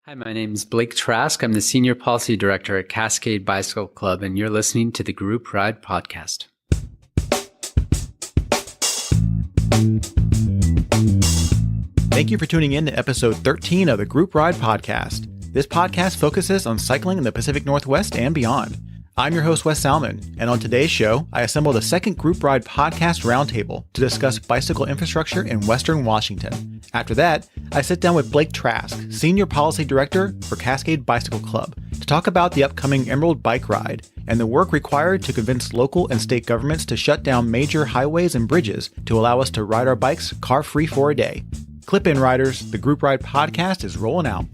Hi, my name is Blake Trask. I'm the Senior Policy Director at Cascade Bicycle Club, and you're listening to the Group Ride Podcast. Thank you for tuning in to episode 13 of the Group Ride Podcast. This podcast focuses on cycling in the Pacific Northwest and beyond. I'm your host, Wes Salmon, and on today's show, I assembled a second Group Ride Podcast roundtable to discuss bicycle infrastructure in Western Washington. After that, I sit down with Blake Trask, Senior Policy Director for Cascade Bicycle Club, to talk about the upcoming Emerald Bike Ride and the work required to convince local and state governments to shut down major highways and bridges to allow us to ride our bikes car-free for a day. Clip in, riders. The Group Ride Podcast is rolling out.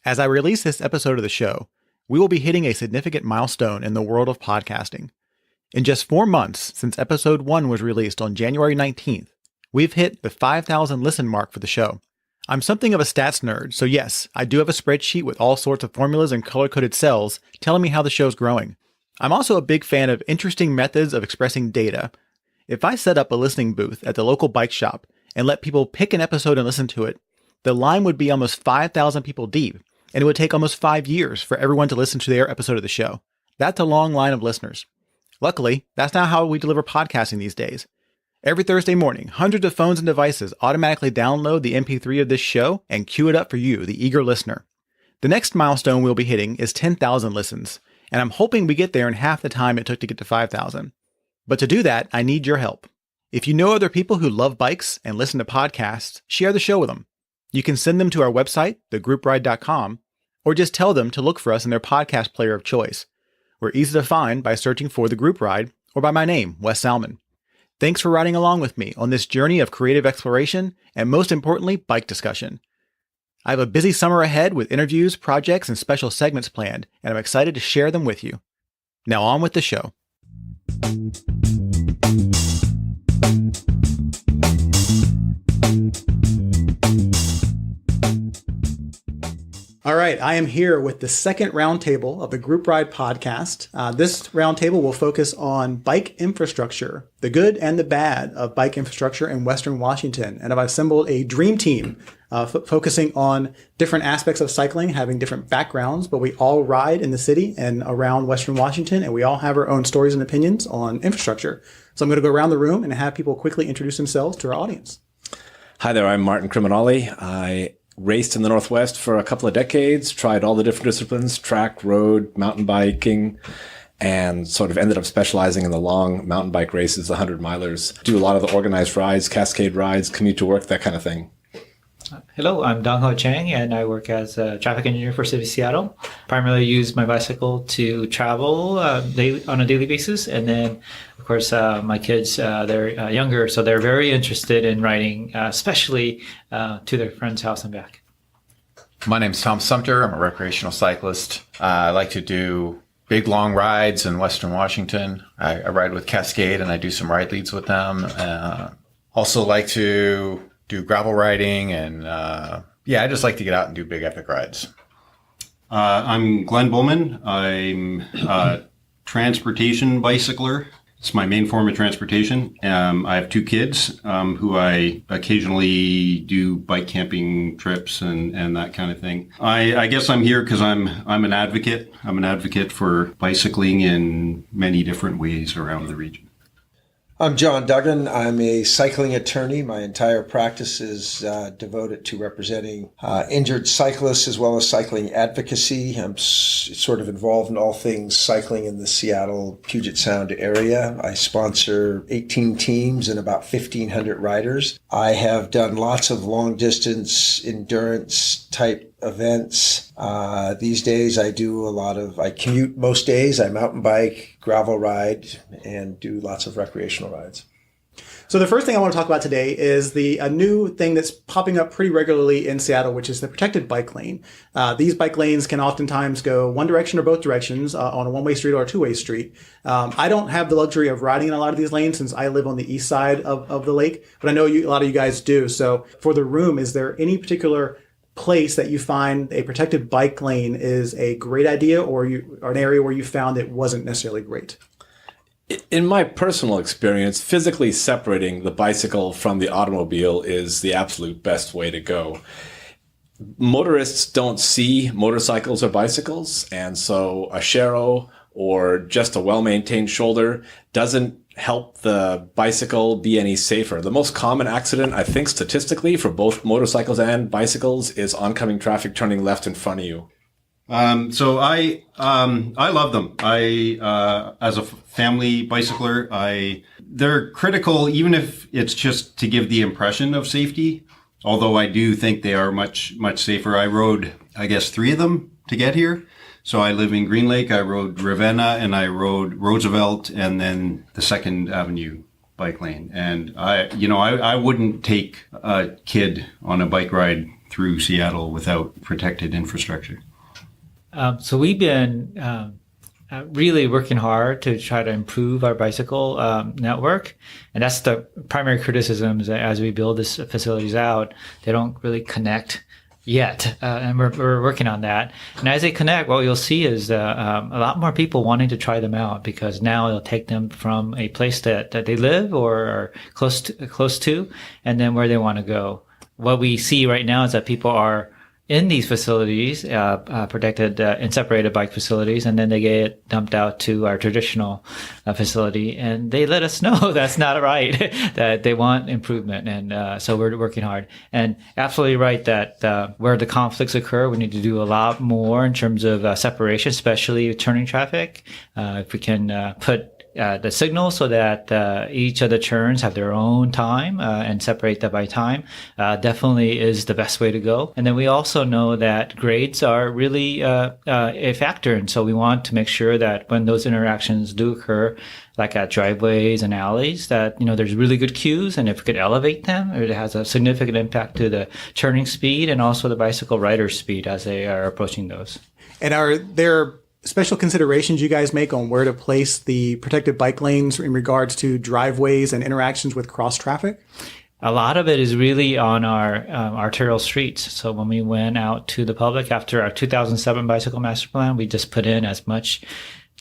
As I release this episode of the show, we will be hitting a significant milestone in the world of podcasting. In just 4 months since episode 1 was released on January 19th, we've hit the 5,000 listen mark for the show. I'm something of a stats nerd, so yes, I do have a spreadsheet with all sorts of formulas and color-coded cells telling me how the show's growing. I'm also a big fan of interesting methods of expressing data. If I set up a listening booth at the local bike shop and let people pick an episode and listen to it, the line would be almost 5,000 people deep, and it would take almost 5 years for everyone to listen to their episode of the show. That's a long line of listeners. Luckily, that's not how we deliver podcasting these days. Every Thursday morning, hundreds of phones and devices automatically download the MP3 of this show and queue it up for you, the eager listener. The next milestone we'll be hitting is 10,000 listens, and I'm hoping we get there in half the time it took to get to 5,000. But to do that, I need your help. If you know other people who love bikes and listen to podcasts, share the show with them. You can send them to our website, thegroupride.com, or just tell them to look for us in their podcast player of choice. We're easy to find by searching for The Group Ride or by my name, Wes Salmon. Thanks for riding along with me on this journey of creative exploration and, most importantly, bike discussion. I have a busy summer ahead with interviews, projects, and special segments planned, and I'm excited to share them with you. Now on with the show. All right, I am here with the second roundtable of the Group Ride Podcast. This roundtable will focus on bike infrastructure, the good and the bad of bike infrastructure in Western Washington. And I've assembled a dream team focusing on different aspects of cycling, having different backgrounds, but we all ride in the city and around Western Washington, and we all have our own stories and opinions on infrastructure. So I'm going to go around the room and have people quickly introduce themselves to our audience. Hi there, I'm Martin Criminale. I raced in the Northwest for a couple of decades, tried all the different disciplines, track, road, mountain biking, and sort of ended up specializing in the long mountain bike races, the 100-milers. Do a lot of the organized rides, Cascade rides, commute to work, that kind of thing. Hello, I'm Dongho Chang, and I work as a traffic engineer for City of Seattle. Primarily use my bicycle to travel on a daily basis. And then, of course, my kids, they're younger, so they're very interested in riding, especially to their friend's house and back. My name's Tom Sumter. I'm a recreational cyclist. I like to do big, long rides in Western Washington. I ride with Cascade, and I do some ride leads with them. Also like to do gravel riding, and I just like to get out and do big epic rides. I'm Glenn Bowman. I'm a transportation bicycler. It's my main form of transportation. I have 2 kids who I occasionally do bike camping trips and that kind of thing. I guess I'm here because I'm an advocate. I'm an advocate for bicycling in many different ways around the region. I'm John Duggan. I'm a cycling attorney. My entire practice is devoted to representing injured cyclists as well as cycling advocacy. I'm sort of involved in all things cycling in the Seattle, Puget Sound area. I sponsor 18 teams and about 1,500 riders. I have done lots of long-distance endurance type events. These days I commute most days. I mountain bike, gravel ride, and do lots of recreational rides. So the first thing I want to talk about today is a new thing that's popping up pretty regularly in Seattle, which is the protected bike lane. These bike lanes can oftentimes go one direction or both directions on a one-way street or a two-way street. I don't have the luxury of riding in a lot of these lanes since I live on the east side of the lake, but I know a lot of you guys do. So for the room, is there any particular place that you find a protected bike lane is a great idea, or an area where you found it wasn't necessarily great? In my personal experience, physically separating the bicycle from the automobile is the absolute best way to go. Motorists don't see motorcycles or bicycles, and so a Shero or just a well-maintained shoulder doesn't help the bicycle be any safer. The most common accident, I think, statistically for both motorcycles and bicycles is oncoming traffic turning left in front of you. So I love them. As a family bicycler, they're critical, even if it's just to give the impression of safety. Although I do think they are much, much safer. I rode, I guess, 3 of them to get here. So I live in Green Lake. I rode Ravenna and I rode Roosevelt and then the 2nd Avenue bike lane. And I wouldn't take a kid on a bike ride through Seattle without protected infrastructure. So we've been really working hard to try to improve our bicycle network. And that's the primary criticisms as we build these facilities out. They don't really connect yet. And we're working on that. And as they connect, what you'll see is a lot more people wanting to try them out, because now it'll take them from a place that they live or are close to, and then where they want to go. What we see right now is that people are in these facilities, protected and separated bike facilities, and then they get dumped out to our traditional facility, and they let us know that's not right, that they want improvement. And so we're working hard. And absolutely right that where the conflicts occur, we need to do a lot more in terms of separation, especially turning traffic. If we can put the signal so that each of the turns have their own time and separate that by time, definitely is the best way to go. And then we also know that grades are really a factor. And so we want to make sure that when those interactions do occur, like at driveways and alleys, that, there's really good cues. And if we could elevate them, it has a significant impact to the turning speed and also the bicycle rider's speed as they are approaching those. And are there special considerations you guys make on where to place the protected bike lanes in regards to driveways and interactions with cross traffic? A lot of it is really on our arterial streets. So when we went out to the public after our 2007 bicycle master plan, we just put in as much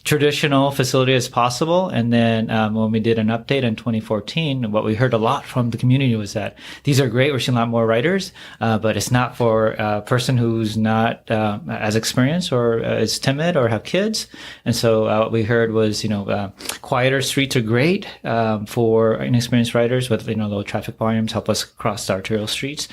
traditional facility as possible. And then when we did an update in 2014, what we heard a lot from the community was that these are great. We're seeing a lot more riders, but it's not for a person who's not as experienced or is timid or have kids. And so what we heard was, quieter streets are great for inexperienced riders with, low traffic volumes, help us cross the arterial streets.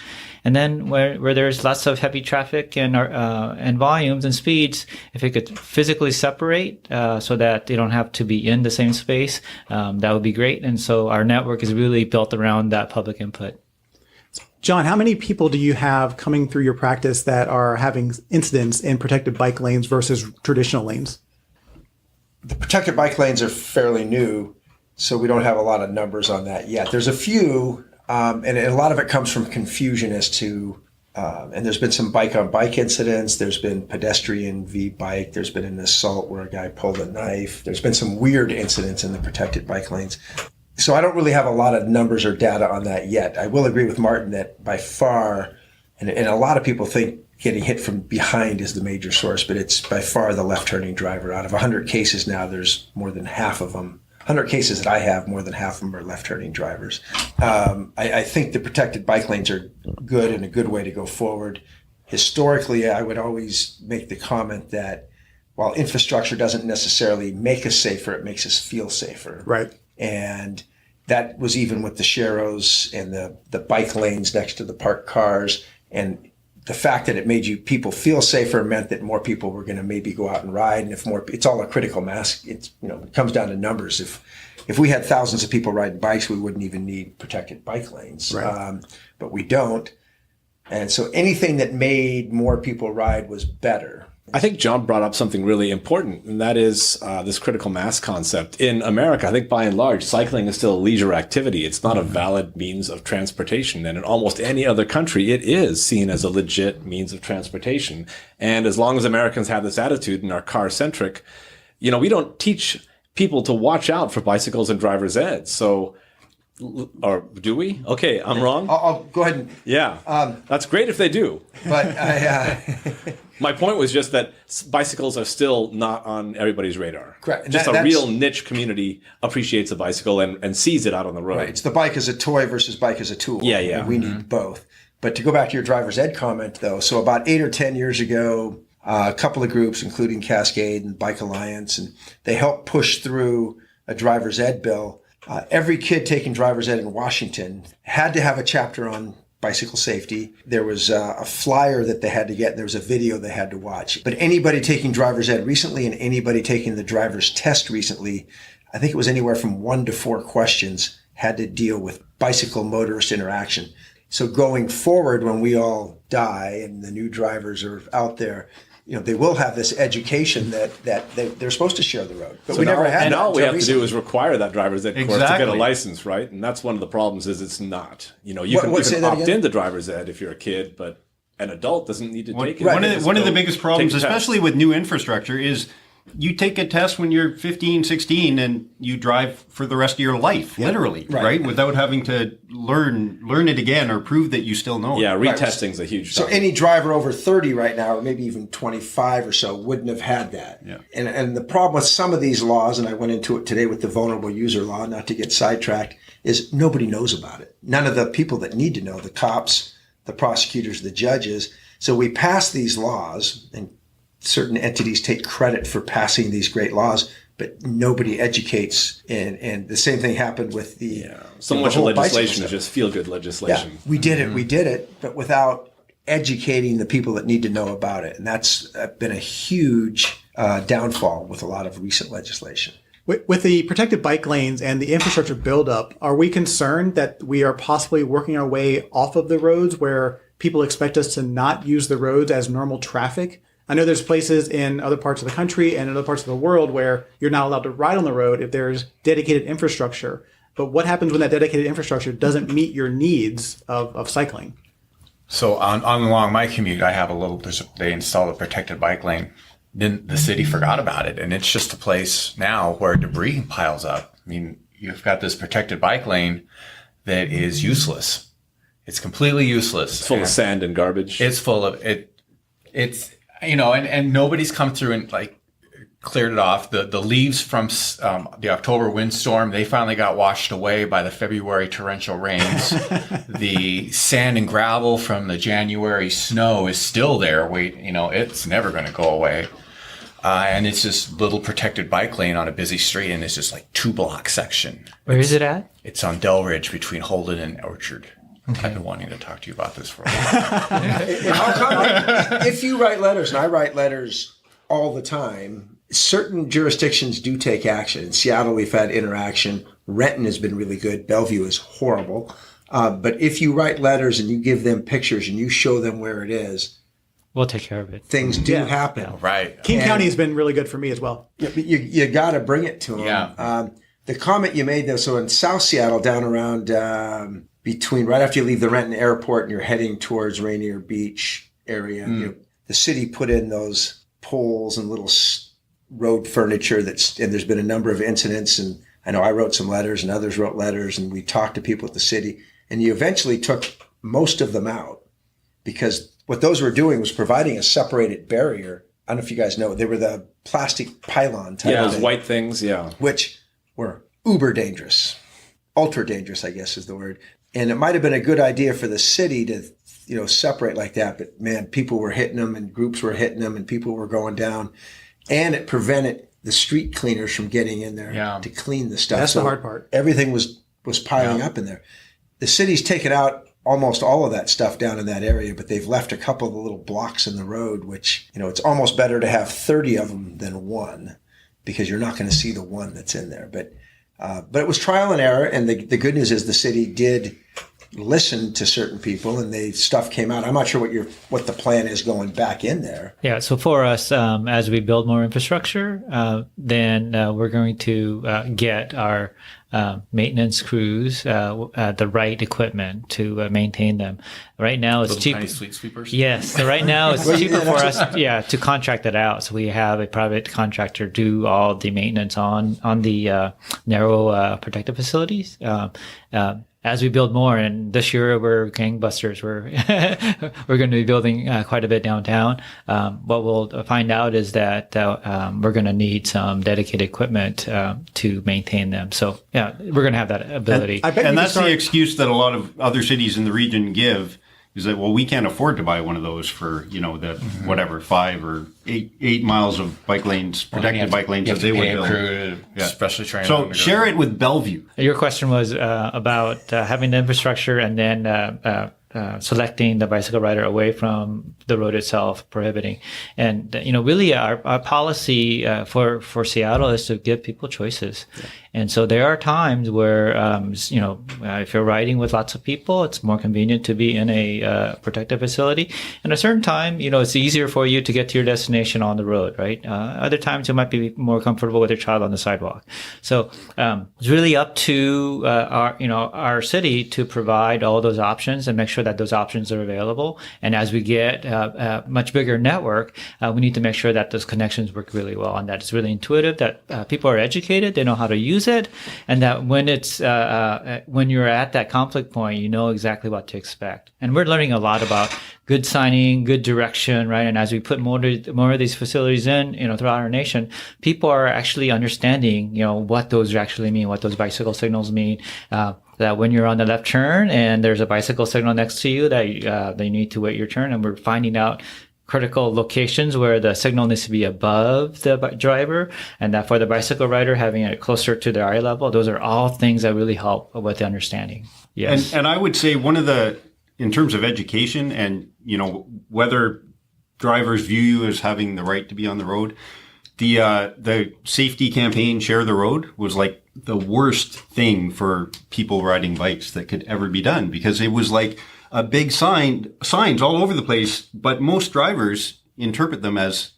And then where there's lots of heavy traffic and volumes and speeds, if it could physically separate so that they don't have to be in the same space, that would be great. And so our network is really built around that public input. John, how many people do you have coming through your practice that are having incidents in protected bike lanes versus traditional lanes? The protected bike lanes are fairly new, so we don't have a lot of numbers on that yet. There's a few. And a lot of it comes from confusion as to, and there's been some bike-on-bike incidents. There's been pedestrian v bike. There's been an assault where a guy pulled a knife. There's been some weird incidents in the protected bike lanes. So I don't really have a lot of numbers or data on that yet. I will agree with Martin that by far, and a lot of people think getting hit from behind is the major source, but it's by far the left-turning driver. Out of 100 cases now, there's more than half of them. 100 cases that I have, more than half of them are left-turning drivers. I think the protected bike lanes are good and a good way to go forward. Historically, I would always make the comment that while infrastructure doesn't necessarily make us safer, it makes us feel safer. Right. And that was even with the Sheros and the bike lanes next to the parked cars. And the fact that it made people feel safer meant that more people were going to maybe go out and ride. And it's all a critical mass. It comes down to numbers. If we had thousands of people riding bikes, we wouldn't even need protected bike lanes. Right. But we don't. And so anything that made more people ride was better. I think John brought up something really important, and that is this critical mass concept. In America, I think by and large, cycling is still a leisure activity. It's not a valid means of transportation. And in almost any other country, it is seen as a legit means of transportation. And as long as Americans have this attitude and are car-centric, we don't teach people to watch out for bicycles and driver's ed. So Or do we? Okay, I'm wrong. I'll go ahead and. Yeah, that's great if they do. But My point was just that bicycles are still not on everybody's radar. Correct. Just That's a real niche community appreciates a bicycle and sees it out on the road. right, it's the bike as a toy versus bike as a tool. Yeah, yeah. And we need both. But to go back to your driver's ed comment, though, so about 8 or 10 years ago, a couple of groups, including Cascade and Bike Alliance, and they helped push through a driver's ed bill. Every kid taking driver's ed in Washington had to have a chapter on bicycle safety. There was a flyer that they had to get, and there was a video they had to watch. But anybody taking driver's ed recently and anybody taking the driver's test recently, I think it was anywhere from 1 to 4 questions, had to deal with bicycle motorist interaction. So going forward, when we all die and the new drivers are out there, they will have this education that they're supposed to share the road. But So we never had and that. all we until have to do recently. is require that driver's ed course to get Exactly. a license, right? And that's one of the problems is it's not. You Say can that opt again? into driver's ed if you're a kid, but an adult doesn't need to take it. One They of just one of the go biggest problems, take the test. especially with new infrastructure, is you take a test when you're 15, 16, and you drive for the rest of your life, literally, right? Without having to learn it again or prove that you still know it. Yeah, retesting's a huge So factor. any driver over 30 right now, or maybe even 25 or so, wouldn't have had that. Yeah. And the problem with some of these laws, and I went into it today with the vulnerable user law, not to get sidetracked, is nobody knows about it. None of the people that need to know, the cops, the prosecutors, the judges. So we pass these laws, and certain entities take credit for passing these great laws, but nobody educates. And the same thing happened with the So the much of whole bicycle legislation is stuff. just feel-good legislation. We did it, but without educating the people that need to know about it. And that's been a huge downfall with a lot of recent legislation. With the protected bike lanes and the infrastructure buildup, are we concerned that we are possibly working our way off of the roads where people expect us to not use the roads as normal traffic? I know there's places in other parts of the country and in other parts of the world where you're not allowed to ride on the road if there's dedicated infrastructure. But what happens when that dedicated infrastructure doesn't meet your needs of cycling? So on along my commute, I have they installed a protected bike lane. Then the city forgot about it. And it's just a place now where debris piles up. I mean, you've got this protected bike lane that is useless. It's completely useless. It's full of sand and garbage. It's full of it. It's, and nobody's come through and cleared it off. The leaves from the October windstorm, they finally got washed away by the February torrential rains. The sand and gravel from the January snow is still there. It's never going to go away. And it's this little protected bike lane on a busy street, and it's just 2-block section. Where is it at? It's on Del Ridge between Holden and Orchard. Okay. I've been wanting to talk to you about this for a while. And how come, if you write letters, and I write letters all the time, certain jurisdictions do take action. In Seattle, we've had interaction. Renton has been really good. Bellevue is horrible. But if you write letters and you give them pictures and you show them where it is, We'll take care of it. things do happen. Right. King County has been really good for me as well. You got to bring it to them. Yeah. The comment you made, though, so in South Seattle, down around between right after you leave the Renton Airport and you're heading towards Rainier Beach area, the city put in those poles and little road furniture and there's been a number of incidents, and I know I wrote some letters and others wrote letters, and we talked to people at the city, and you eventually took most of them out because what those were doing was providing a separated barrier. I don't know if you guys know, they were the plastic pylon type Yeah, of those thing, white things, yeah. which were uber dangerous, ultra dangerous, I guess is the word. And it might have been a good idea for the city to, separate like that. But man, people were hitting them and groups were hitting them and people were going down, and it prevented the street cleaners from getting in there to clean the stuff. That's the hard part. Everything was piling up in there. The city's taken out almost all of that stuff down in that area, but they've left a couple of the little blocks in the road, which, it's almost better to have 30 of them than one, because you're not going to see the one that's in there. But it was trial and error. And the good news is the city did listened to certain people and stuff came out. I'm not sure what the plan is going back in there. Yeah. So for us, as we build more infrastructure, then we're going to get our maintenance crews the right equipment to maintain them. Right now, it's cheap. Tiny street sweepers. Yes. So right now, it's cheaper for us, to contract it out. So we have a private contractor do all the maintenance on the narrow protective facilities. As we build more, and this year we're gangbusters. We're going to be building quite a bit downtown. What we'll find out is that we're going to need some dedicated equipment to maintain them. So yeah, we're going to have that ability. And that's the excuse that a lot of other cities in the region give, is that, well, we can't afford to buy one of those for, whatever, 5 or 8 miles of bike lanes, protected bike lanes that they would build. Especially train. So share it with Bellevue. Your question was about having the infrastructure and then selecting the bicycle rider away from the road itself, prohibiting. And, really our policy for Seattle is to give people choices. Yeah. And so there are times where, if you're riding with lots of people, it's more convenient to be in a protective facility. And at a certain time, it's easier for you to get to your destination on the road, right? Other times you might be more comfortable with your child on the sidewalk. So it's really up to our city to provide all those options and make sure that those options are available. And as we get a much bigger network, we need to make sure that those connections work really well and that it's really intuitive, that people are educated, they know how to use it, and that when it's when you're at that conflict point, you know exactly what to expect. And we're learning a lot about good signing, good direction, right? And as we put more of these facilities in, throughout our nation, people are actually understanding, what those actually mean, what those bicycle signals mean. That when you're on the left turn and there's a bicycle signal next to you, that you need to wait your turn. And we're finding out critical locations where the signal needs to be above the driver, and that for the bicycle rider, having it closer to their eye level. Those are all things that really help with the understanding. Yes. And I would say in terms of education and, whether drivers view you as having the right to be on the road, the safety campaign, Share the Road, was like the worst thing for people riding bikes that could ever be done, because it was like a big signs all over the place, but most drivers interpret them as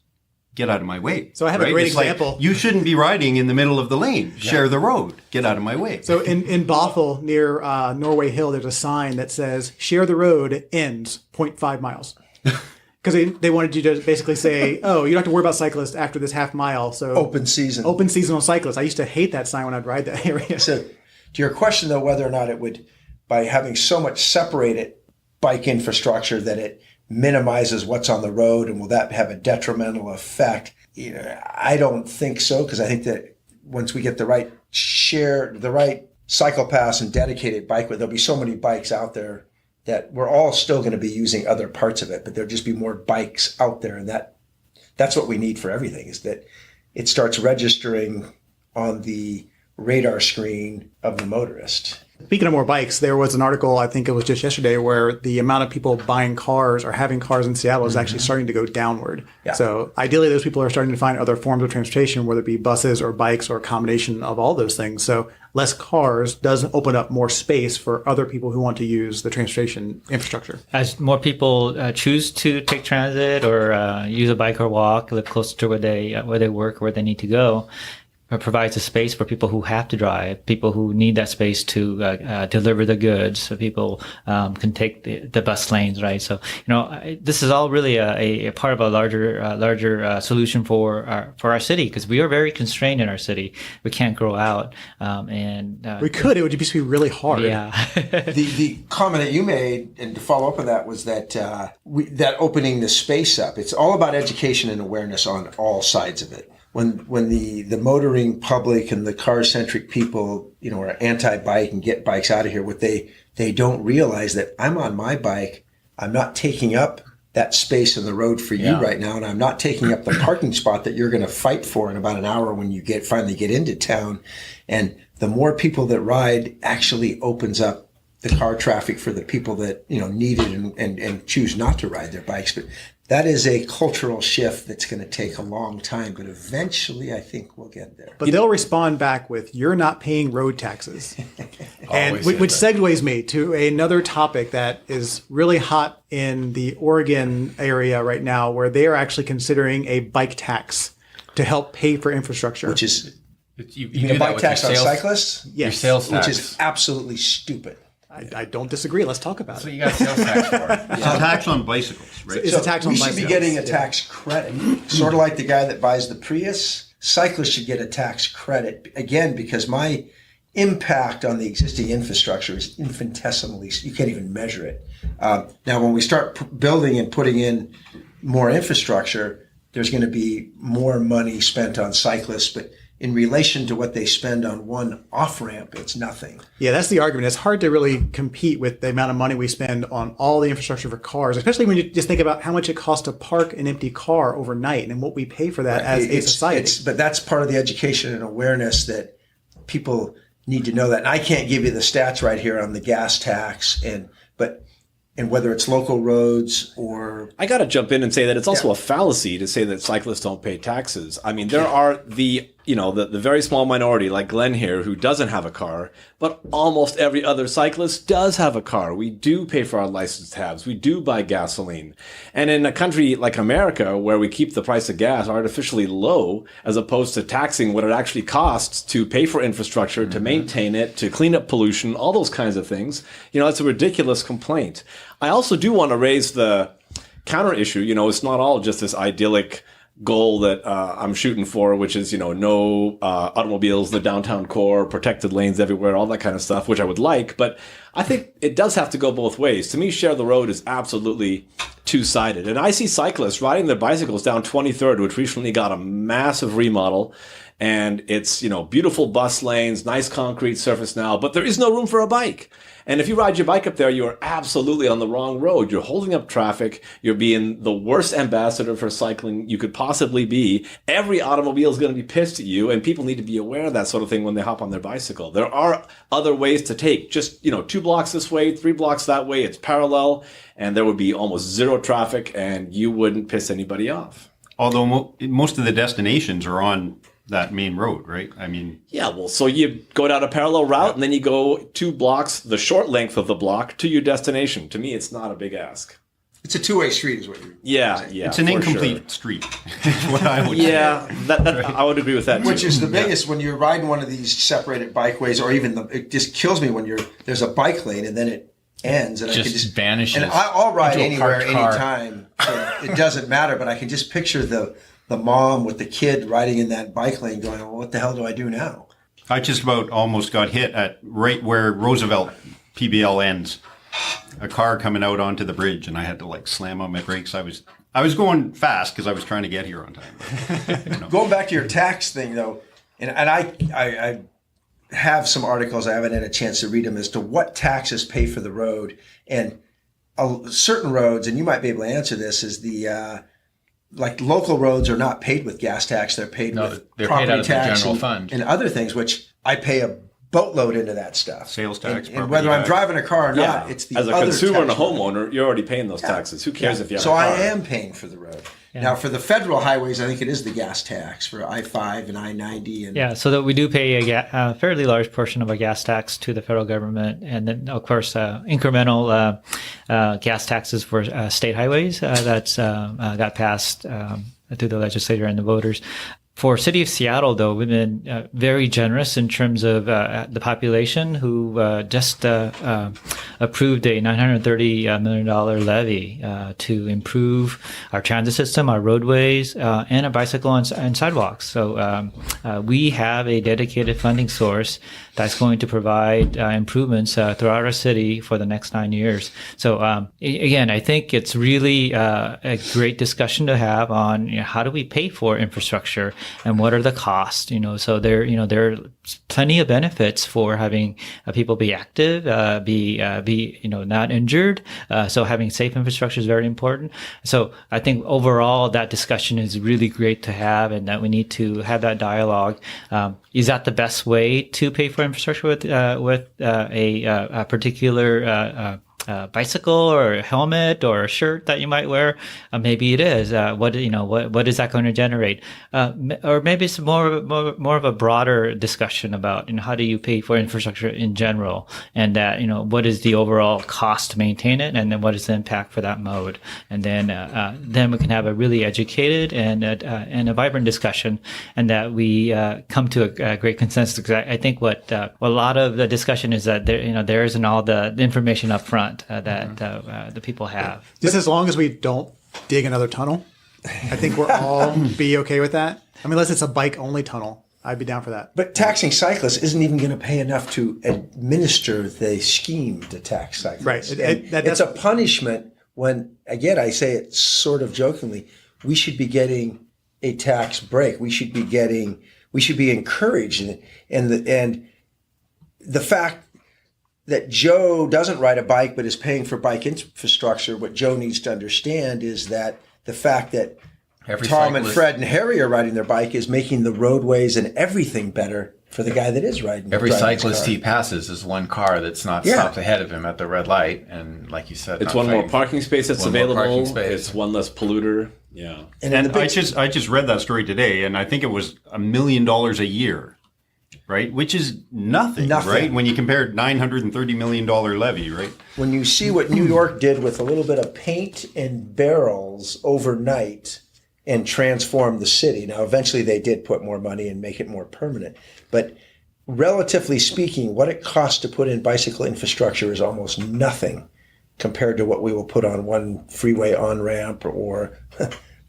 get out of my way. So I have a great example. Like, you shouldn't be riding in the middle of the lane. Yeah. Share the road. Get out of my way. So in Bothell near Norway Hill, there's a sign that says share the road ends 0.5 miles. Because they wanted you to basically say, oh, you don't have to worry about cyclists after this half mile. So open seasonal cyclists. I used to hate that sign when I'd ride that area. So to your question, though, whether or not it would, by having so much separated bike infrastructure that it minimizes what's on the road, and will that have a detrimental effect? I don't think so, because I think that once we get the right cycle pass and dedicated bike, there'll be so many bikes out there that we're all still going to be using other parts of it, but there'll just be more bikes out there. And that's what we need for everything, is that it starts registering on the radar screen of the motorist. Speaking of more bikes, there was an article, I think it was just yesterday, where the amount of people buying cars or having cars in Seattle is actually starting to go downward. Yeah. So ideally, those people are starting to find other forms of transportation, whether it be buses or bikes or a combination of all those things. So less cars does open up more space for other people who want to use the transportation infrastructure. As more people choose to take transit or use a bike or walk, live closer to where they work, where they need to go, it provides a space for people who have to drive, people who need that space to deliver the goods, so people can take the bus lanes, right? So, this is all really a part of a larger solution for our city, because we are very constrained in our city. We can't grow out, we could. It would just be really hard. Yeah. The comment that you made, and to follow up on that, was that that opening the space up. It's all about education and awareness on all sides of it. When the motoring public and the car-centric people, are anti-bike and get bikes out of here, what they don't realize that I'm on my bike, I'm not taking up that space in the road for you right now, and I'm not taking up the parking spot that you're going to fight for in about an hour when you finally get into town. And the more people that ride actually opens up the car traffic for the people that, need it and choose not to ride their bikes. But that is a cultural shift that's going to take a long time, but eventually I think we'll get there. But they'll respond back with, "You're not paying road taxes." And which segues me to another topic that is really hot in the Oregon area right now, where they are actually considering a bike tax to help pay for infrastructure. Which is You a do that bike with tax your on sales, cyclists? Yes. your sales tax. Which is absolutely stupid. I don't disagree. Let's talk about That's what it. you got sales tax for. It's a tax on bicycles, right? It's a tax on we bicycles. should be getting a tax credit. Sort of like the guy that buys the Prius. Cyclists should get a tax credit, again, because my impact on the existing infrastructure is infinitesimally, you can't even measure it. Now, when we start building and putting in more infrastructure, there's going to be more money spent on cyclists, but in relation to what they spend on one off-ramp, it's nothing. Yeah, that's the argument. It's hard to really compete with the amount of money we spend on all the infrastructure for cars, especially when you just think about how much it costs to park an empty car overnight and what we pay for that as a society. But that's part of the education and awareness that people need to know that. And I can't give you the stats right here on the gas tax and whether it's local roads or... I got to jump in and say that it's also a fallacy to say that cyclists don't pay taxes. I mean, there are the very small minority like Glenn here who doesn't have a car, but almost every other cyclist does have a car. We do pay for our license tabs. We do buy gasoline. And in a country like America, where we keep the price of gas artificially low, as opposed to taxing what it actually costs to pay for infrastructure, to maintain it, to clean up pollution, all those kinds of things, it's a ridiculous complaint. I also do want to raise the counter issue. It's not all just this idyllic goal that I'm shooting for, which is, no automobiles, the downtown core, protected lanes everywhere, all that kind of stuff, which I would like. But I think it does have to go both ways. To me, share the road is absolutely two-sided. And I see cyclists riding their bicycles down 23rd, which recently got a massive remodel. And it's, beautiful bus lanes, nice concrete surface now, but there is no room for a bike. And if you ride your bike up there, you're absolutely on the wrong road. You're holding up traffic. You're being the worst ambassador for cycling you could possibly be. Every automobile is going to be pissed at you, and people need to be aware of that sort of thing when they hop on their bicycle. There are other ways to take. Just, 2 blocks this way, 3 blocks that way. It's parallel, and there would be almost zero traffic, and you wouldn't piss anybody off. Although most of the destinations are on that main road, right? I mean, yeah, well, so you go down a parallel route and then you go 2 blocks, the short length of the block, to your destination. To me, it's not a big ask. It's a two-way street is what you're saying. Yeah. it's an incomplete street, is what I would say. Yeah, that I would agree with that too. Which is the biggest when you're riding one of these separated bikeways, or even it just kills me when there's a bike lane and then it ends and I can just vanishes. And I'll ride into a anywhere, parked car. anytime. So it doesn't matter, but I can just picture the mom with the kid riding in that bike lane going, well, what the hell do I do now? I just about almost got hit at right where Roosevelt PBL ends. A car coming out onto the bridge, and I had to slam on my brakes. I was going fast because I was trying to get here on time. Going back to your tax thing, though, and I have some articles, I haven't had a chance to read them, as to what taxes pay for the road. And certain roads, and you might be able to answer this, is the local roads are not paid with gas tax; they're paid with property paid out of the tax general fund and other things, which I pay a boatload into that stuff. Sales tax, and property whether I'm tax. driving a car or not, it's the as a other consumer and a tax road. homeowner, you're already paying those taxes. Who cares if you have So a car? I am paying for the road. Yeah. Now, for the federal highways, I think it is the gas tax for I-5 and I-90. And So that we do pay a fairly large portion of our gas tax to the federal government, and then of course incremental gas taxes for state highways that's got passed through the legislature and the voters. For City of Seattle, though, we've been very generous in terms of the population, who just approved a $930 million levy to improve our transit system, our roadways, and our bicycle and sidewalks. So we have a dedicated funding source that's going to provide improvements throughout our city for the next 9 years. So again, I think it's really a great discussion to have on how do we pay for infrastructure and what are the costs. So there are plenty of benefits for having people be active, be be, not injured. So having safe infrastructure is very important. So I think overall that discussion is really great to have, and that we need to have that dialogue. Is that the best way to pay for infrastructure with a particular bicycle or a helmet or a shirt that you might wear? Maybe it is. What is that going to generate? Or maybe it's more of a broader discussion about how do you pay for infrastructure in general, and that what is the overall cost to maintain it, and then what is the impact for that mode, and then we can have a really educated and a vibrant discussion, and that we come to a great consensus. Because I think what a lot of the discussion is that there isn't all the information up front that the people have. Just as long as we don't dig another tunnel, I think we'll all be okay with that. I mean, unless it's a bike-only tunnel, I'd be down for that. But taxing cyclists isn't even going to pay enough to administer the scheme to tax cyclists. Right. It's a punishment when, again, I say it sort of jokingly, we should be getting a tax break. We should be encouraged. And the fact that Joe doesn't ride a bike but is paying for bike infrastructure, what Joe needs to understand is that the fact that Tom and Fred and Harry are riding their bike is making the roadways and everything better for the guy that is riding. Every cyclist he passes is one car that's not stopped ahead of him at the red light, and like you said, it's one more parking space that's available. It's one less polluter. Yeah, and I just read that story today, and I think it was $1 million a year. Right, which is nothing, right? When you compare $930 million levy, right? When you see what New York did with a little bit of paint and barrels overnight and transform the city. Now, eventually they did put more money and make it more permanent. But relatively speaking, what it costs to put in bicycle infrastructure is almost nothing compared to what we will put on one freeway on-ramp or...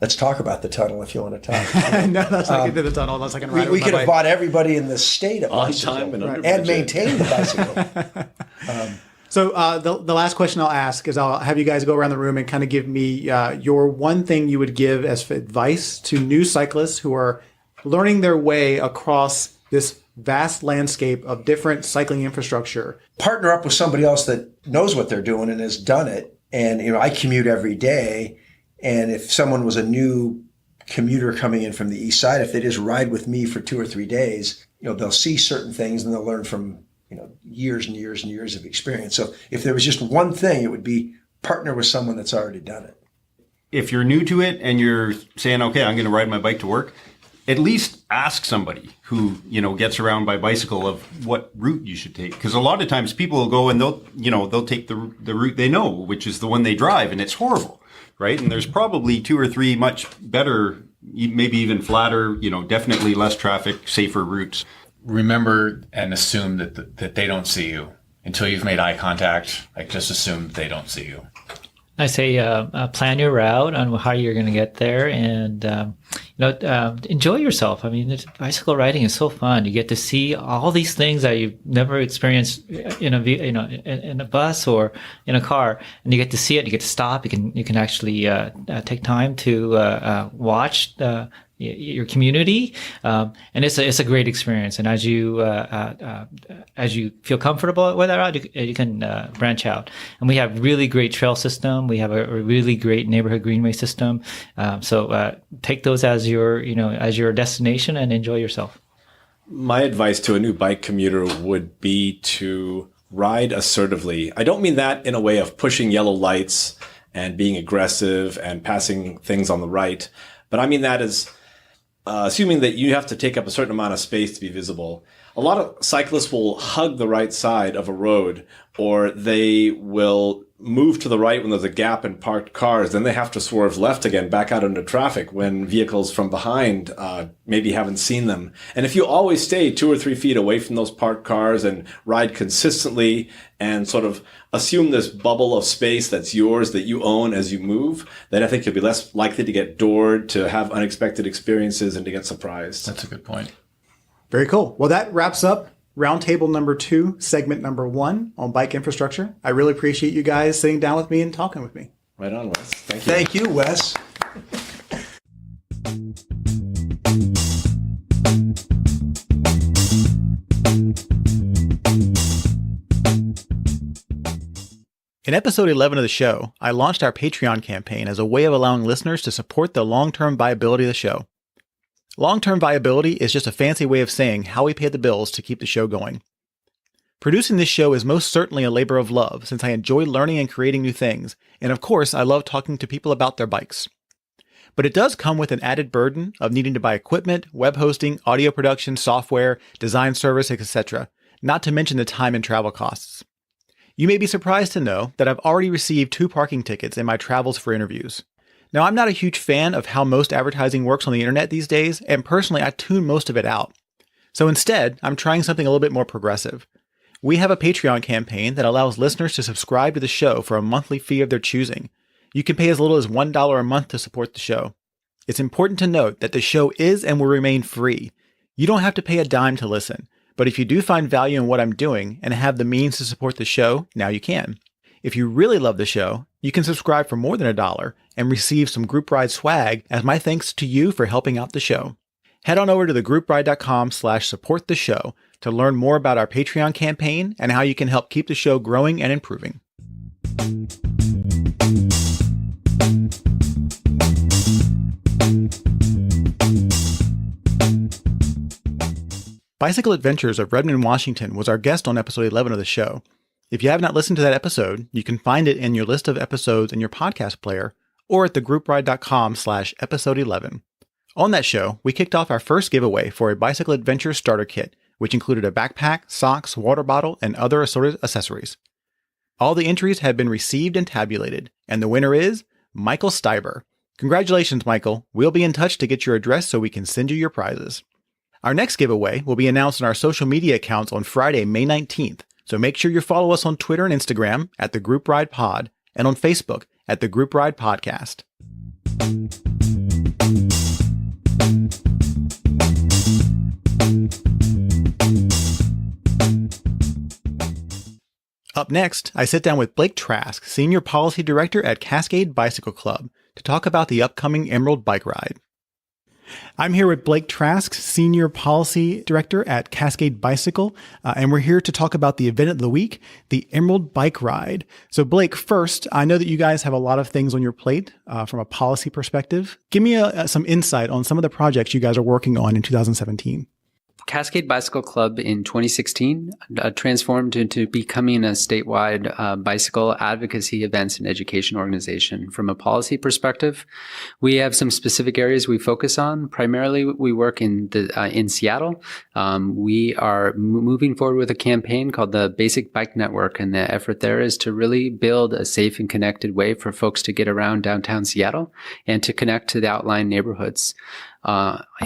Let's talk about the tunnel if you want to talk. No, that's not get to the tunnel unless I can ride it. We could have bought everybody in the state of bicycle and maintained the bicycle. So the last question I'll ask is I'll have you guys go around the room and kind of give me your one thing you would give as advice to new cyclists who are learning their way across this vast landscape of different cycling infrastructure. Partner up with somebody else that knows what they're doing and has done it. And, I commute every day. And if someone was a new commuter coming in from the east side, if they just ride with me for 2 or 3 days, they'll see certain things and they'll learn from, years and years and years of experience. So if there was just one thing, it would be partner with someone that's already done it. If you're new to it and you're saying, okay, I'm going to ride my bike to work, at least ask somebody who, gets around by bicycle of what route you should take. Because a lot of times people will go and they'll take the route they know, which is the one they drive, and it's horrible. Right. And there's probably 2 or 3 much better, maybe even flatter, definitely less traffic, safer routes. Remember and assume that they don't see you until you've made eye contact. Like, just assume they don't see you. I say plan your route on how you're going to get there, and enjoy yourself. I mean, bicycle riding is so fun. You get to see all these things that you've never experienced in a bus or in a car, and you get to see it. You get to stop. You can actually take time to watch your community, and it's a great experience. And as you feel comfortable with that route, you can branch out. And we have really great trail system. We have a really great neighborhood greenway system. So take those as your destination and enjoy yourself. My advice to a new bike commuter would be to ride assertively. I don't mean that in a way of pushing yellow lights and being aggressive and passing things on the right, but I mean that as assuming that you have to take up a certain amount of space to be visible. A lot of cyclists will hug the right side of a road, or they will move to the right when there's a gap in parked cars. Then they have to swerve left again, back out into traffic when vehicles from behind maybe haven't seen them. And if you always stay 2 or 3 feet away from those parked cars and ride consistently and sort of assume this bubble of space that's yours, that you own as you move, then I think you'll be less likely to get doored, to have unexpected experiences, and to get surprised. That's a good point. Very cool. Well, that wraps up Roundtable number 2, segment number 1 on bike infrastructure. I really appreciate you guys sitting down with me and talking with me. Right on, Wes. Thank you. Thank you, Wes. In episode 11 of the show, I launched our Patreon campaign as a way of allowing listeners to support the long-term viability of the show. Long-term viability is just a fancy way of saying how we pay the bills to keep the show going. Producing this show is most certainly a labor of love since I enjoy learning and creating new things, and of course I love talking to people about their bikes. But it does come with an added burden of needing to buy equipment, web hosting, audio production, software, design services, etc., not to mention the time and travel costs. You may be surprised to know that I've already received 2 parking tickets in my travels for interviews. Now, I'm not a huge fan of how most advertising works on the internet these days, and personally I tune most of it out. So instead, I'm trying something a little bit more progressive. We have a Patreon campaign that allows listeners to subscribe to the show for a monthly fee of their choosing. You can pay as little as $1 a month to support the show. It's important to note that the show is and will remain free. You don't have to pay a dime to listen, but if you do find value in what I'm doing and have the means to support the show, now you can. If you really love the show, you can subscribe for more than $1 and receive some group ride swag as my thanks to you for helping out the show. Head on over to thegroupride.com/support the show to learn more about our Patreon campaign and how you can help keep the show growing and improving. Bicycle Adventures of Redmond, Washington was our guest on episode 11 of the show. If you have not listened to that episode, you can find it in your list of episodes in your podcast player or at thegroupride.com/episode 11. On that show, we kicked off our first giveaway for a Bicycle Adventure starter kit, which included a backpack, socks, water bottle, and other assorted accessories. All the entries have been received and tabulated, and the winner is Michael Steiber. Congratulations, Michael. We'll be in touch to get your address so we can send you your prizes. Our next giveaway will be announced on our social media accounts on Friday, May 19th, so make sure you follow us on Twitter and Instagram at The Group Ride Pod and on Facebook at The Group Ride Podcast. Up next, I sit down with Blake Trask, Senior Policy Director at Cascade Bicycle Club, to talk about the upcoming Emerald Bike Ride. I'm here with Blake Trask, Senior Policy Director at Cascade Bicycle, and we're here to talk about the event of the week, the Emerald Bike Ride. So Blake, first, I know that you guys have a lot of things on your plate from a policy perspective. Give me some insight on some of the projects you guys are working on in 2017. Cascade Bicycle Club in 2016 transformed into becoming a statewide bicycle advocacy events and education organization. From a policy perspective, we have some specific areas we focus on. Primarily, we work in Seattle. We are moving forward with a campaign called the Basic Bike Network, and the effort there is to really build a safe and connected way for folks to get around downtown Seattle and to connect to the outlying neighborhoods.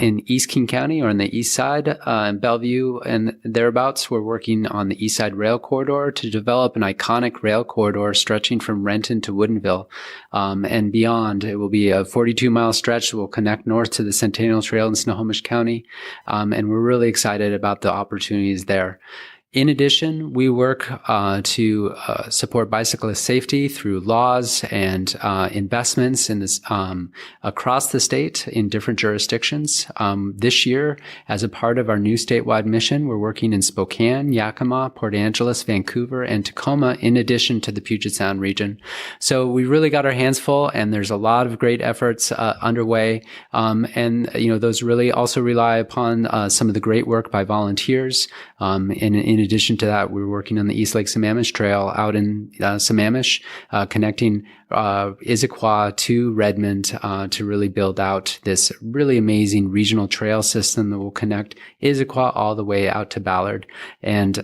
In East King County or on the east side, in Bellevue and thereabouts, we're working on the East Side Rail Corridor to develop an iconic rail corridor stretching from Renton to Woodinville and beyond. It will be a 42-mile stretch that will connect north to the Centennial Trail in Snohomish County, and we're really excited about the opportunities there. In addition, we work to support bicyclist safety through laws and investments in this across the state in different jurisdictions. This year, as a part of our new statewide mission, we're working in Spokane, Yakima, Port Angeles, Vancouver, and Tacoma, in addition to the Puget Sound region. So we really got our hands full, and there's a lot of great efforts underway. And those really also rely upon some of the great work by volunteers. In addition to that, we're working on the East Lake Sammamish Trail out in Sammamish, connecting Issaquah to Redmond to really build out this really amazing regional trail system that will connect Issaquah all the way out to Ballard. And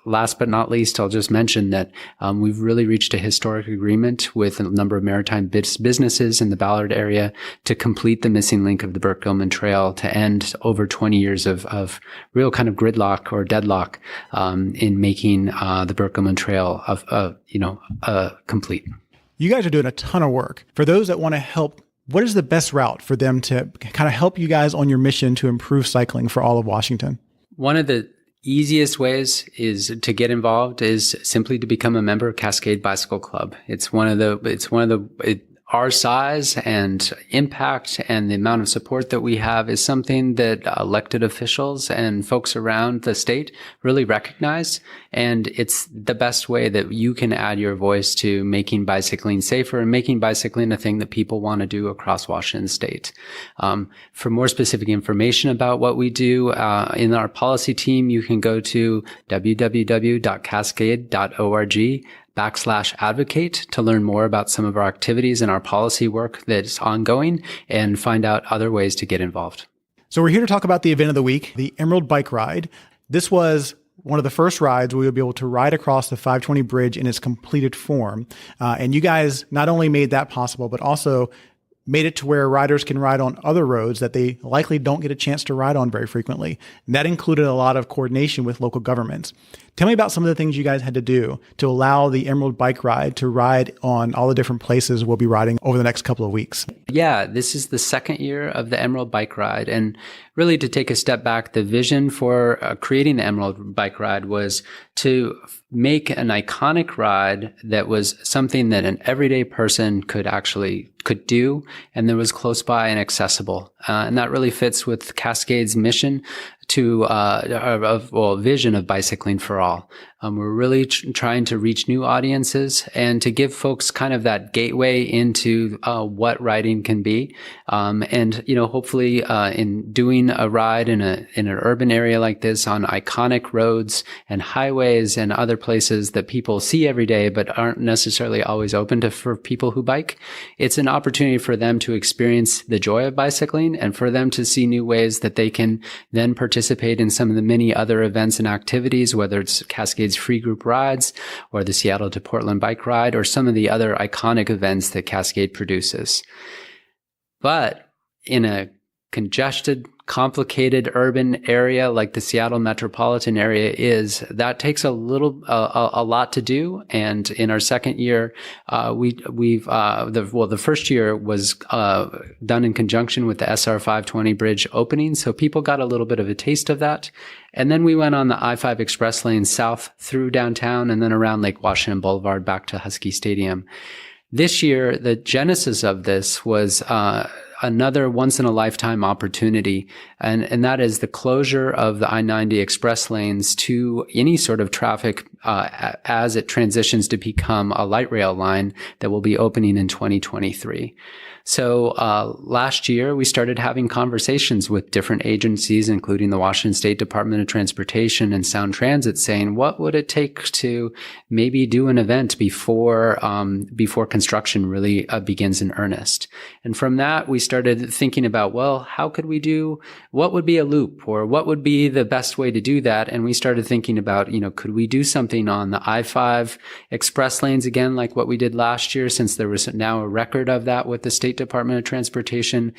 last but not least, I'll just mention that we've really reached a historic agreement with a number of maritime businesses in the Ballard area to complete the missing link of the Burke-Gilman Trail to end over 20 years of real kind of gridlock or deadlock in making the Burke-Gilman Trail complete. You guys are doing a ton of work. For those that want to help, what is the best route for them to kind of help you guys on your mission to improve cycling for all of Washington? One of the easiest ways is to get involved is simply to become a member of Cascade Bicycle Club. our size and impact and the amount of support that we have is something that elected officials and folks around the state really recognize. And it's the best way that you can add your voice to making bicycling safer and making bicycling a thing that people want to do across Washington state. For more specific information about what we do in our policy team, you can go to www.cascade.org/advocate to learn more about some of our activities and our policy work that's ongoing and find out other ways to get involved. So we're here to talk about the event of the week, the Emerald Bike Ride. This was one of the first rides we would be able to ride across the 520 bridge in its completed form. And you guys not only made that possible, but also made it to where riders can ride on other roads that they likely don't get a chance to ride on very frequently. And that included a lot of coordination with local governments. Tell me about some of the things you guys had to do to allow the Emerald Bike Ride to ride on all the different places we'll be riding over the next couple of weeks. Yeah, this is the second year of the Emerald Bike Ride. And really, to take a step back, the vision for creating the Emerald Bike Ride was to make an iconic ride that was something that an everyday person could do and that was close by and accessible. And that really fits with Cascade's mission to vision of bicycling for all. We're really trying to reach new audiences and to give folks kind of that gateway into what riding can be. And hopefully in doing a ride in an urban area like this on iconic roads and highways and other places that people see every day but aren't necessarily always open to for people who bike, it's an opportunity for them to experience the joy of bicycling and for them to see new ways that they can then participate in some of the many other events and activities, whether it's Cascade's free group rides or the Seattle to Portland bike ride or some of the other iconic events that Cascade produces. But in a congested, complicated urban area like the Seattle metropolitan area is, that takes a lot to do. And in our second year, the first year was done in conjunction with the SR 520 bridge opening. So people got a little bit of a taste of that. And then we went on the I-5 express lane south through downtown and then around Lake Washington Boulevard back to Husky Stadium. This year, the genesis of this was another once-in-a-lifetime opportunity, and that is the closure of the I-90 express lanes to any sort of traffic as it transitions to become a light rail line that will be opening in 2023. So last year, we started having conversations with different agencies, including the Washington State Department of Transportation and Sound Transit, saying, what would it take to maybe do an event before construction really begins in earnest? And from that, we started thinking about, well, what would be a loop, or what would be the best way to do that? And we started thinking about, could we do something on the I-5 express lanes again, like what we did last year, since there was now a record of that with the State Department of Transportation?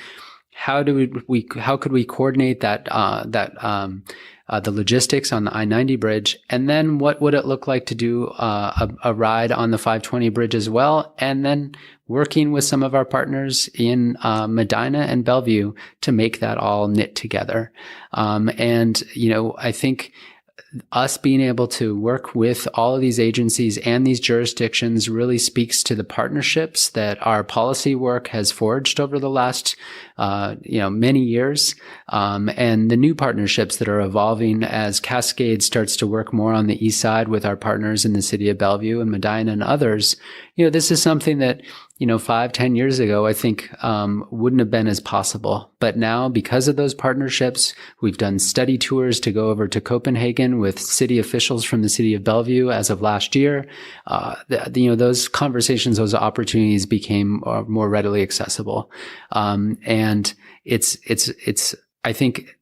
How could we coordinate that the logistics on the I-90 bridge, and then what would it look like to do a ride on the 520 bridge as well, and then working with some of our partners in Medina and Bellevue to make that all knit together. I think us being able to work with all of these agencies and these jurisdictions really speaks to the partnerships that our policy work has forged over the last, many years, and the new partnerships that are evolving as Cascade starts to work more on the east side with our partners in the city of Bellevue and Medina and others. This is something that 5-10 years ago, I think, wouldn't have been as possible. But now, because of those partnerships, we've done study tours to go over to Copenhagen with city officials from the city of Bellevue as of last year. Those conversations, those opportunities became more readily accessible. And I think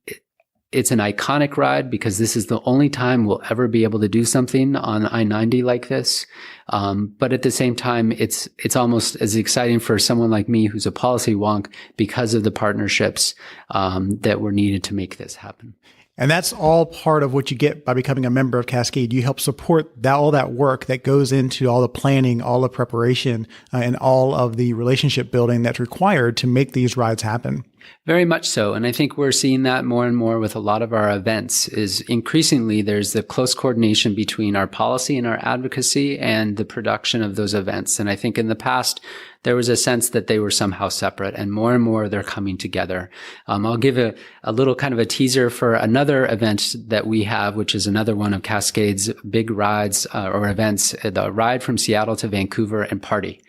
it's an iconic ride because this is the only time we'll ever be able to do something on I-90 like this. But at the same time, it's almost as exciting for someone like me who's a policy wonk because of the partnerships that were needed to make this happen. And that's all part of what you get by becoming a member of Cascade. You help support all that work that goes into all the planning, all the preparation, and all of the relationship building that's required to make these rides happen. Very much so. And I think we're seeing that more and more with a lot of our events is increasingly there's the close coordination between our policy and our advocacy and the production of those events. And I think in the past, there was a sense that they were somehow separate, and more they're coming together. I'll give a little kind of a teaser for another event that we have, which is another one of Cascade's big rides or events, the ride from Seattle to Vancouver and party.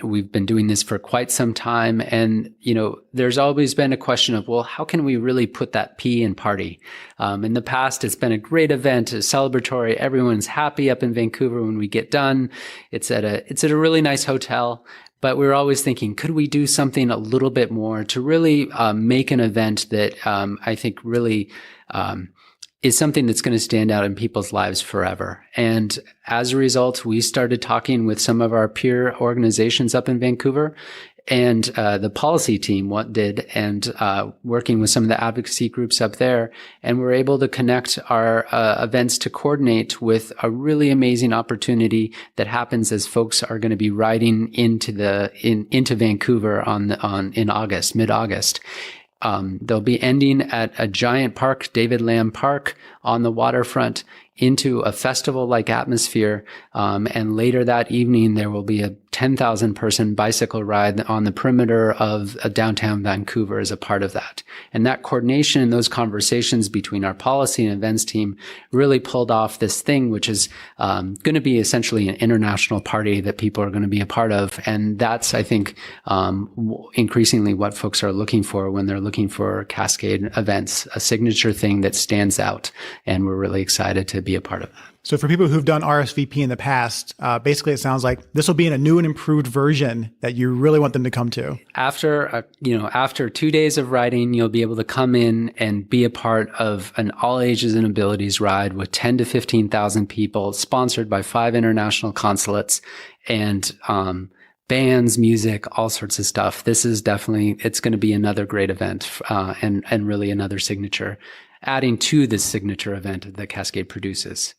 We've been doing this for quite some time. And, there's always been a question of, well, how can we really put that P in party? In the past, it's been a great event, a celebratory. Everyone's happy up in Vancouver when we get done. It's at a really nice hotel. But we're always thinking, could we do something a little bit more to really make an event that I think really is something that's going to stand out in people's lives forever. And as a result, we started talking with some of our peer organizations up in Vancouver, and the policy team working with some of the advocacy groups up there, and we're able to connect our events to coordinate with a really amazing opportunity that happens as folks are going to be riding into Vancouver in August, mid-August. They'll be ending at a giant park, David Lamb Park, on the waterfront, into a festival-like atmosphere. And later that evening, there will be a 10,000 person bicycle ride on the perimeter of downtown Vancouver as a part of that. And that coordination and those conversations between our policy and events team really pulled off this thing, which is going to be essentially an international party that people are going to be a part of. And that's, I think, increasingly what folks are looking for when they're looking for Cascade events, a signature thing that stands out. And we're really excited to be a part of that. So for people who've done RSVP in the past, basically it sounds like this will be in a new and improved version that you really want them to come to. After 2 days of riding, you'll be able to come in and be a part of an all ages and abilities ride with 10 to 15,000 people, sponsored by 5 international consulates, and bands, music, all sorts of stuff. This is it's going to be another great event, and really another signature, adding to this signature event that Cascade produces.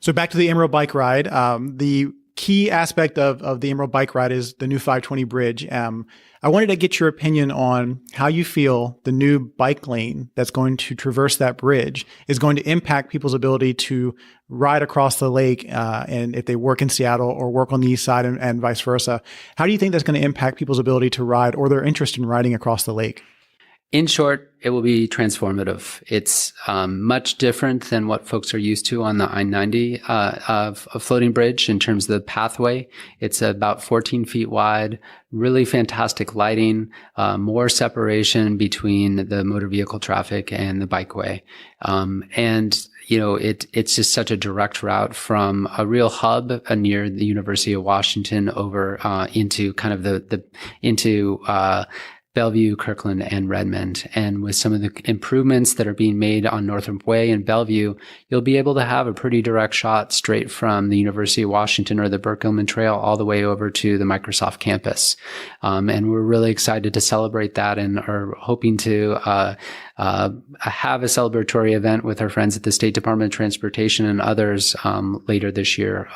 So back to the Emerald Bike Ride. The key aspect of the Emerald Bike Ride is the new 520 bridge. I wanted to get your opinion on how you feel the new bike lane that's going to traverse that bridge is going to impact people's ability to ride across the lake, and if they work in Seattle or work on the east side and vice versa. How do you think that's going to impact people's ability to ride or their interest in riding across the lake? In short, it will be transformative. It's much different than what folks are used to on the I-90 of floating bridge in terms of the pathway. It's about 14 feet wide, really fantastic lighting, more separation between the motor vehicle traffic and the bikeway. It's just such a direct route from a real hub near the University of Washington over into kind of into Bellevue, Kirkland, and Redmond. And with some of the improvements that are being made on Northrop Way and Bellevue, you'll be able to have a pretty direct shot straight from the University of Washington or the Burke-Gilman Trail all the way over to the Microsoft campus. And we're really excited to celebrate that and are hoping to have a celebratory event with our friends at the State Department of Transportation and others later this year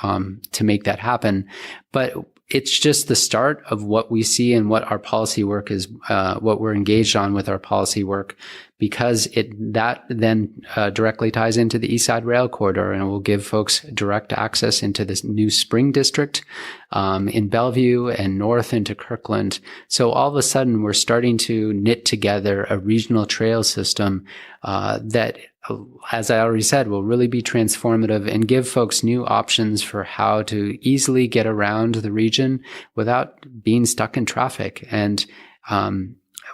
to make that happen. But it's just the start of what we see and what our policy work is, what we're engaged on with our policy work, because that then directly ties into the East Side Rail Corridor and will give folks direct access into this new Spring District in Bellevue and north into Kirkland. So all of a sudden, we're starting to knit together a regional trail system that, as I already said, will really be transformative and give folks new options for how to easily get around the region without being stuck in traffic. And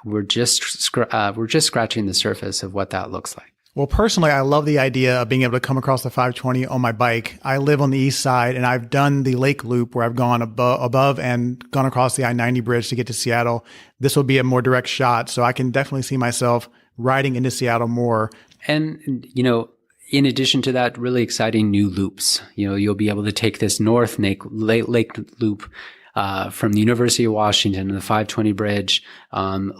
we're just scratching the surface of what that looks like. Well, personally, I love the idea of being able to come across the 520 on my bike. I live on the east side, and I've done the lake loop where I've gone above and gone across the I-90 bridge to get to Seattle. This will be a more direct shot, so I can definitely see myself riding into Seattle more. And, in addition to that, really exciting new loops. You'll be able to take this north lake loop from the University of Washington to the 520 bridge.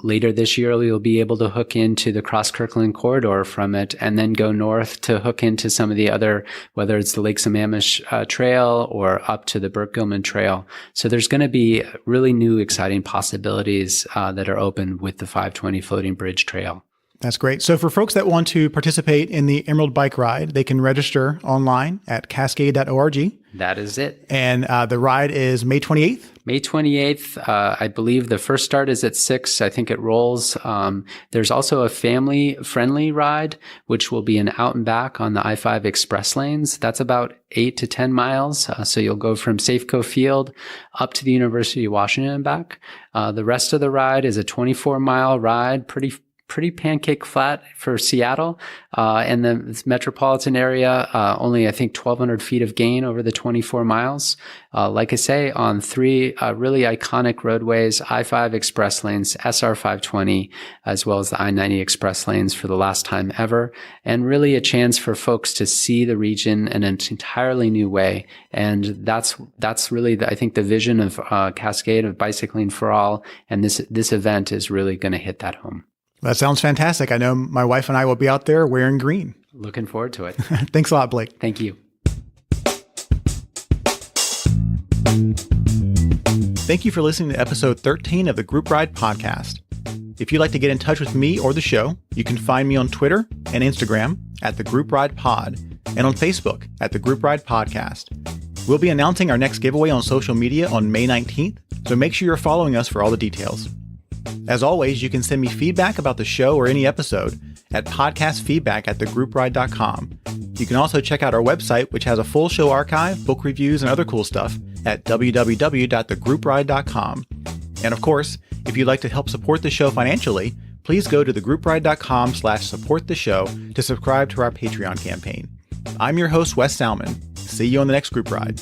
Later this year, you'll be able to hook into the Cross-Kirkland corridor from it and then go north to hook into some of the other, whether it's the Lake Sammamish Trail or up to the Burke-Gilman Trail. So there's going to be really new, exciting possibilities that are open with the 520 Floating Bridge Trail. That's great. So for folks that want to participate in the Emerald Bike Ride, they can register online at cascade.org. That is it. And the ride is May 28th? May 28th. I believe the first start is at 6. I think it rolls. There's also a family-friendly ride, which will be an out and back on the I-5 express lanes. That's about 8 to 10 miles. So you'll go from Safeco Field up to the University of Washington and back. The rest of the ride is a 24-mile ride, pretty pancake flat for Seattle, and the metropolitan area, only I think 1,200 feet of gain over the 24 miles. Like I say, on 3 really iconic roadways, I-5 express lanes, SR 520, as well as the I-90 express lanes for the last time ever, and really a chance for folks to see the region in an entirely new way. And that's really, I think, the vision of Cascade, of Bicycling for All, and this event is really going to hit that home. That sounds fantastic. I know my wife and I will be out there wearing green. Looking forward to it. Thanks a lot, Blake. Thank you. Thank you for listening to episode 13 of the Group Ride Podcast. If you'd like to get in touch with me or the show, you can find me on Twitter and Instagram at the Group Ride Pod and on Facebook at the Group Ride Podcast. We'll be announcing our next giveaway on social media on May 19th, so make sure you're following us for all the details. As always, you can send me feedback about the show or any episode at podcastfeedback@thegroupride.com. You can also check out our website, which has a full show archive, book reviews, and other cool stuff at www.thegroupride.com. And of course, if you'd like to help support the show financially, please go to thegroupride.com/support the show to subscribe to our Patreon campaign. I'm your host, Wes Salmon. See you on the next Group Ride.